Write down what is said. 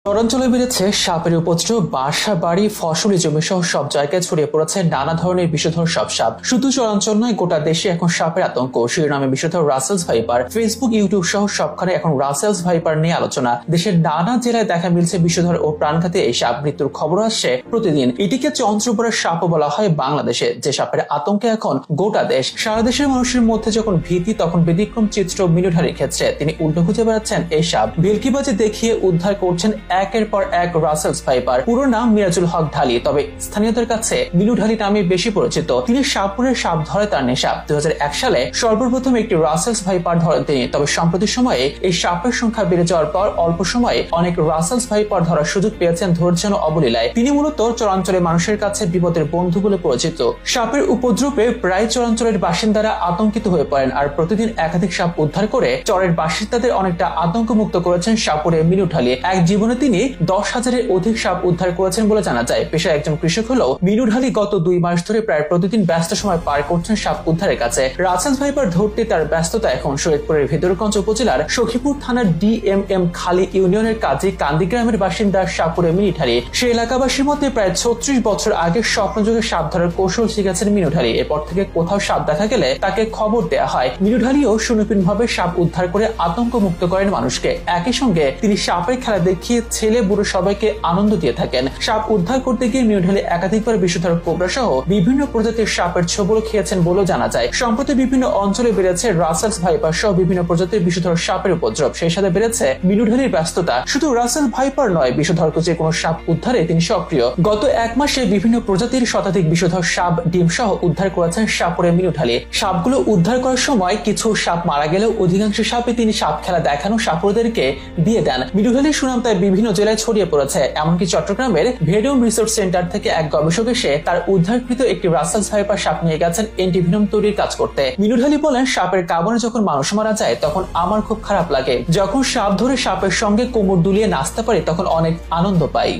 চরাঞ্চলে বেড়েছে সাপের উপদ্রব। বাসা, বাড়ি, ফসলি জমি সহ সব জায়গায় ছড়িয়ে পড়েছে নানা ধরনের বিষধর সব সাপ। শুধু চরাঞ্চল নয়, গোটা দেশে এখন সাপের আতঙ্ক। শিরোনামে বিষধর রাসেলস ভাইপার। ফেসবুক, ইউটিউব সহ সবখানে এখন রাসেলস ভাইপার নিয়ে আলোচনা। দেশের নানা জেলায় দেখা মিলছে বিষধর ও প্রাণঘাতী এই সাপ। মৃত্যুর খবর আসছে প্রতিদিন। এটিকে চন্দ্রপুরের সাপও বলা হয় বাংলাদেশে, যে সাপের আতঙ্কে এখন গোটা দেশ। সারা দেশের মানুষের মধ্যে যখন ভীতি, তখন ব্যতিক্রম চিত্র মিনুঢালির ক্ষেত্রে। তিনি উল্টো খুঁজে বেড়াচ্ছেন এই সাপ। ভেলকিবাজি দেখিয়ে উদ্ধার করছেন একের পর এক রাসেলস ভাইপার। পুরো নাম মিরাজুল হক ঢালি, তবে স্থানীয়দের কাছে মিনু ঢালি নামে বেশি পরিচিত। তিনি সাপুরের সাপ ধরে তার নেশা। 2001 সালে সর্বপ্রথম একটি রাসেলস ভাইপার ধরেন তিনি। তবে সম্প্রতি সময়ে এই সাপের সংখ্যা বেড়ে যাওয়ার পর অল্প সময়ে অনেক রাসেলস ভাইপার ধরার সুযোগ পেয়েছেন ধৈর্য অবলীলায়। তিনি মূলত চরাঞ্চলের মানুষের কাছে বিপদের বন্ধু বলে পরিচিত। সাপের উপদ্রবে প্রায় চরাঞ্চলের বাসিন্দারা আতঙ্কিত হয়ে পড়েন, আর প্রতিদিন একাধিক সাপ উদ্ধার করে চরের বাসিন্দাদের অনেকটা আতঙ্কমুক্ত করেছেন সাপুরে মিনু ঢালি। এক জীবনে তিনি 10,000-এর অধিক সাপ উদ্ধার করেছেন বলে জানা যায়। পেশায় একজন কৃষক হলেও মিনু ঢালি গত 2 মাস ধরে প্রায় প্রতিদিন ব্যস্ত সময় পার করছেন সাপ উদ্ধারের কাছে। রাসেলস ভাইপার ধরতে তার ব্যস্ততা এখন শরীয়তপুরের ভিতরগঞ্জ উপজেলার সখীপুর থানার ডিএমএম খালি ইউনিয়নের কাজী কান্দি গ্রামের বাসিন্দা সাপুরে মিনু ঢালি। সে এলাকাবাসীর মধ্যে প্রায় 36 বছর আগে স্বপ্নযোগে সাপ ধরার কৌশল শিখেছেন মিনু ঢালি। এরপর থেকে কোথাও সাপ দেখা গেলে তাকে খবর দেওয়া হয়। মিনু ঢালিও সুনিপুণ ভাবে সাপ উদ্ধার করে আতঙ্ক মুক্ত করেন মানুষকে। একই সঙ্গে তিনি সাপের খেলা দেখিয়ে ছেলে বুড়ো সবাইকে আনন্দ দিয়ে থাকেন। সাপ উদ্ধার করতে গিয়ে মিনু ঢালি একাধিকবার বিষধর কোবরা সহ বিভিন্ন প্রজাতির সাপের ছোবল খেয়েছেন বলেও জানা যায়। সম্প্রতি বিভিন্ন অঞ্চলে বেড়েছে রাসেলস ভাইপার সহ বিভিন্ন প্রজাতির বিষধর সাপের উপদ্রব। সেই সাথে বেড়েছে মিনু ঢালির ব্যস্ততা। শুধু রাসেল ভাইপার নয়, বিষধর যে কোনো সাপ উদ্ধারে তিনি সক্রিয়। গত 1 মাসে বিভিন্ন প্রজাতির শতাধিক বিষধর সাপ, ডিম সহ উদ্ধার করেছেন সাপুরে মিনু ঢালি। সাপগুলো উদ্ধার করার সময় কিছু সাপ মারা গেলেও অধিকাংশ সাপে তিনি সাপ খেলা দেখানো সাপুরদেরকে দিয়ে দেন। মিনু ঢালির সুনাম তাই বিভিন্ন জেলায় ছড়িয়ে পড়েছে। এমনকি চট্টগ্রামের ভেডম রিসোর্ট সেন্টার থেকে এক গবেষক এসে তার উদ্ধারকৃত একটি রাসেলস ভাইপার সাপ নিয়ে গেছেন এন্টিভেনম তৈরির কাজ করতে। মিনু ঢালি বলেন, সাপের কামড়ে যখন মানুষ মারা যায় তখন আমার খুব খারাপ লাগে। যখন সাপ ধরে সাপের সঙ্গে কোমর দুলিয়ে নাচতে পারি তখন অনেক আনন্দ পাই।